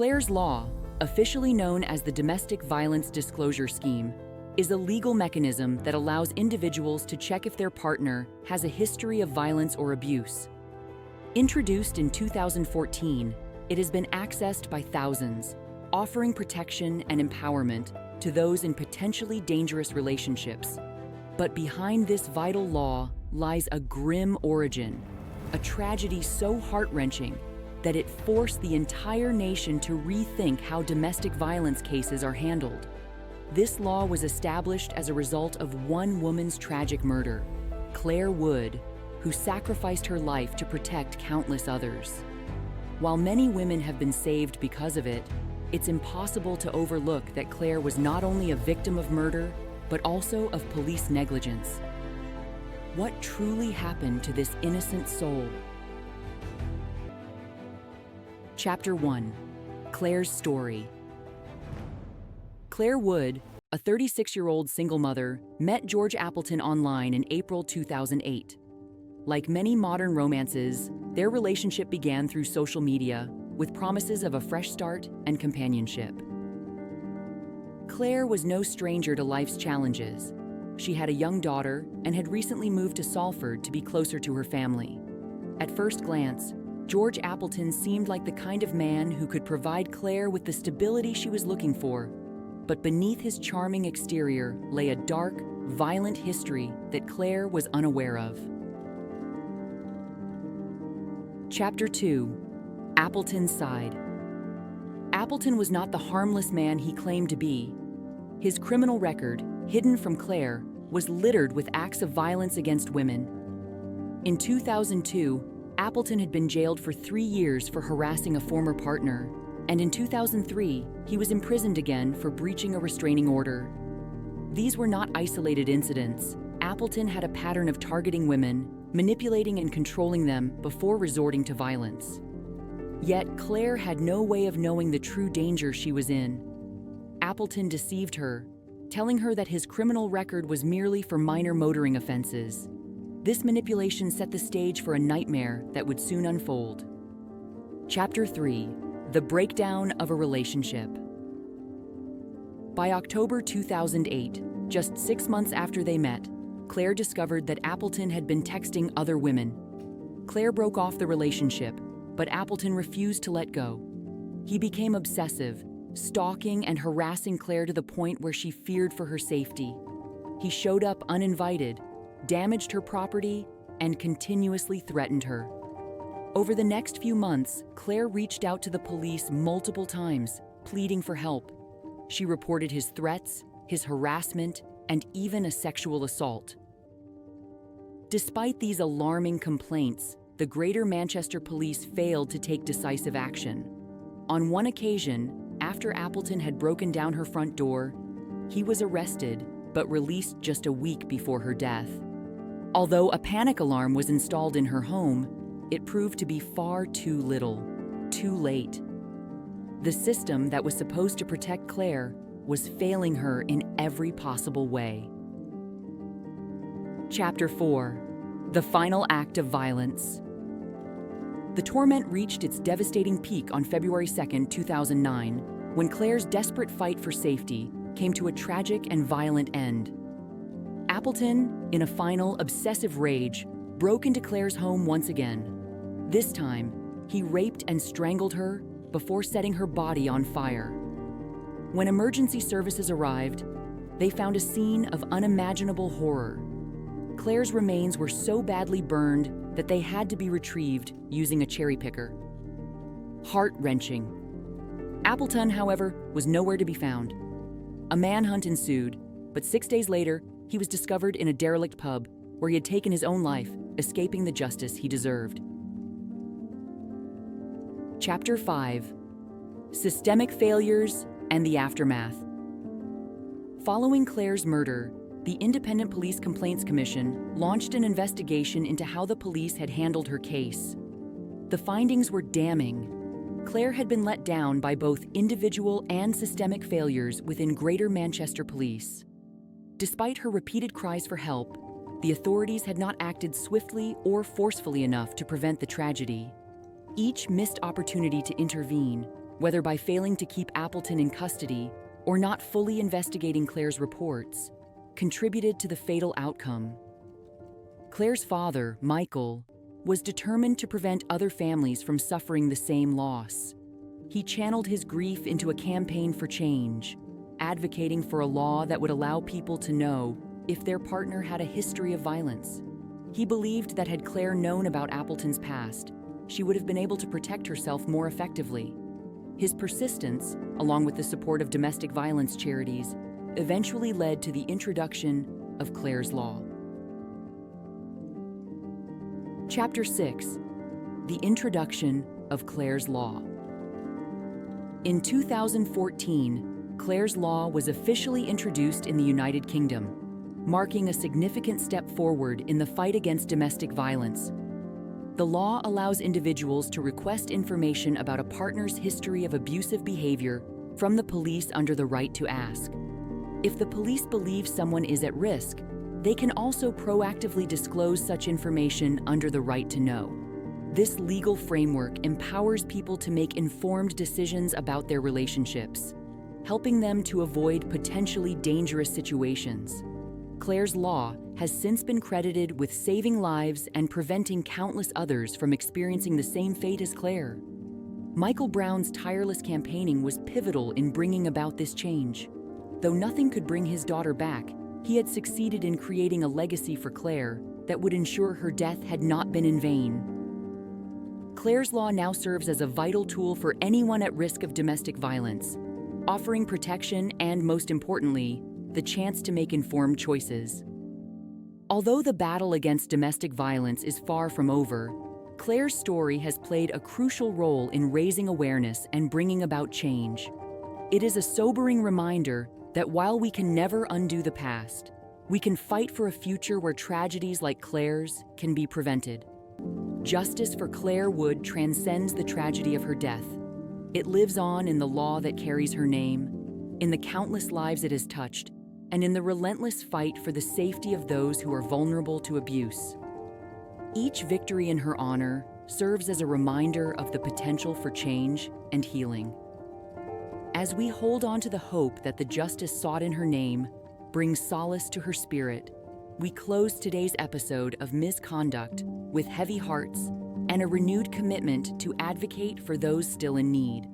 Clare's Law, officially known as the Domestic Violence Disclosure Scheme, is a legal mechanism that allows individuals to check if their partner has a history of violence or abuse. Introduced in 2014, it has been accessed by thousands, offering protection and empowerment to those in potentially dangerous relationships. But behind this vital law lies a grim origin, a tragedy so heart-wrenching that it forced the entire nation to rethink how domestic violence cases are handled. This law was established as a result of one woman's tragic murder, Clare Wood, who sacrificed her life to protect countless others. While many women have been saved because of it, it's impossible to overlook that Clare was not only a victim of murder, but also of police negligence. What truly happened to this innocent soul? Chapter 1. Clare's story. Clare Wood, a 36-year-old single mother, met George Appleton online in April 2008. Like many modern romances, their relationship began through social media with promises of a fresh start and companionship. Clare was no stranger to life's challenges. She had a young daughter and had recently moved to Salford to be closer to her family. At first glance, George Appleton seemed like the kind of man who could provide Clare with the stability she was looking for. But beneath his charming exterior lay a dark, violent history that Clare was unaware of. Chapter 2. Appleton's Side. Appleton was not the harmless man he claimed to be. His criminal record, hidden from Clare, was littered with acts of violence against women. In 2002, Appleton had been jailed for 3 years for harassing a former partner, and in 2003, he was imprisoned again for breaching a restraining order. These were not isolated incidents. Appleton had a pattern of targeting women, manipulating and controlling them before resorting to violence. Yet Clare had no way of knowing the true danger she was in. Appleton deceived her, telling her that his criminal record was merely for minor motoring offenses. This manipulation set the stage for a nightmare that would soon unfold. Chapter 3. The Breakdown of a Relationship. By October 2008, just 6 months after they met, Clare discovered that Appleton had been texting other women. Clare broke off the relationship, but Appleton refused to let go. He became obsessive, stalking and harassing Clare to the point where she feared for her safety. He showed up uninvited, damaged her property, and continuously threatened her. Over the next few months, Clare reached out to the police multiple times, pleading for help. She reported his threats, his harassment, and even a sexual assault. Despite these alarming complaints, the Greater Manchester Police failed to take decisive action. On one occasion, after Appleton had broken down her front door, he was arrested but released just a week before her death. Although a panic alarm was installed in her home, it proved to be far too little, too late. The system that was supposed to protect Clare was failing her in every possible way. Chapter 4. The Final Act of Violence. The torment reached its devastating peak on February 2, 2009, when Clare's desperate fight for safety came to a tragic and violent end. Appleton, in a final, obsessive rage, broke into Clare's home once again. This time, he raped and strangled her before setting her body on fire. When emergency services arrived, they found a scene of unimaginable horror. Clare's remains were so badly burned that they had to be retrieved using a cherry picker. Heart-wrenching. Appleton, however, was nowhere to be found. A manhunt ensued, but 6 days later, he was discovered in a derelict pub where he had taken his own life, escaping the justice he deserved. Chapter 5. Systemic Failures and the Aftermath. Following Clare's murder, the Independent Police Complaints Commission launched an investigation into how the police had handled her case. The findings were damning. Clare had been let down by both individual and systemic failures within Greater Manchester Police. Despite her repeated cries for help, the authorities had not acted swiftly or forcefully enough to prevent the tragedy. Each missed opportunity to intervene whether by failing to keep Appleton in custody or not fully investigating Clare's reports, contributed to the fatal outcome. Clare's father, Michael, was determined to prevent other families from suffering the same loss. He channeled his grief into a campaign for change, advocating for a law that would allow people to know if their partner had a history of violence. He believed that had Clare known about Appleton's past, she would have been able to protect herself more effectively. His persistence, along with the support of domestic violence charities, eventually led to the introduction of Clare's Law. Chapter 6: The Introduction of Clare's Law. In 2014, Clare's Law was officially introduced in the United Kingdom, marking a significant step forward in the fight against domestic violence. The law allows individuals to request information about a partner's history of abusive behavior from the police under the right to ask. If the police believe someone is at risk, they can also proactively disclose such information under the right to know. This legal framework empowers people to make informed decisions about their relationships, helping them to avoid potentially dangerous situations. Clare's Law has since been credited with saving lives and preventing countless others from experiencing the same fate as Clare. Michael Brown's tireless campaigning was pivotal in bringing about this change. Though nothing could bring his daughter back, he had succeeded in creating a legacy for Clare that would ensure her death had not been in vain. Clare's Law now serves as a vital tool for anyone at risk of domestic violence, offering protection and, most importantly, the chance to make informed choices. Although the battle against domestic violence is far from over, Clare's story has played a crucial role in raising awareness and bringing about change. It is a sobering reminder that while we can never undo the past, we can fight for a future where tragedies like Clare's can be prevented. Justice for Clare Wood transcends the tragedy of her death. It lives on in the law that carries her name, in the countless lives it has touched, and in the relentless fight for the safety of those who are vulnerable to abuse. Each victory in her honor serves as a reminder of the potential for change and healing. As we hold on to the hope that the justice sought in her name brings solace to her spirit, we close today's episode of Misconduct with heavy hearts and a renewed commitment to advocate for those still in need.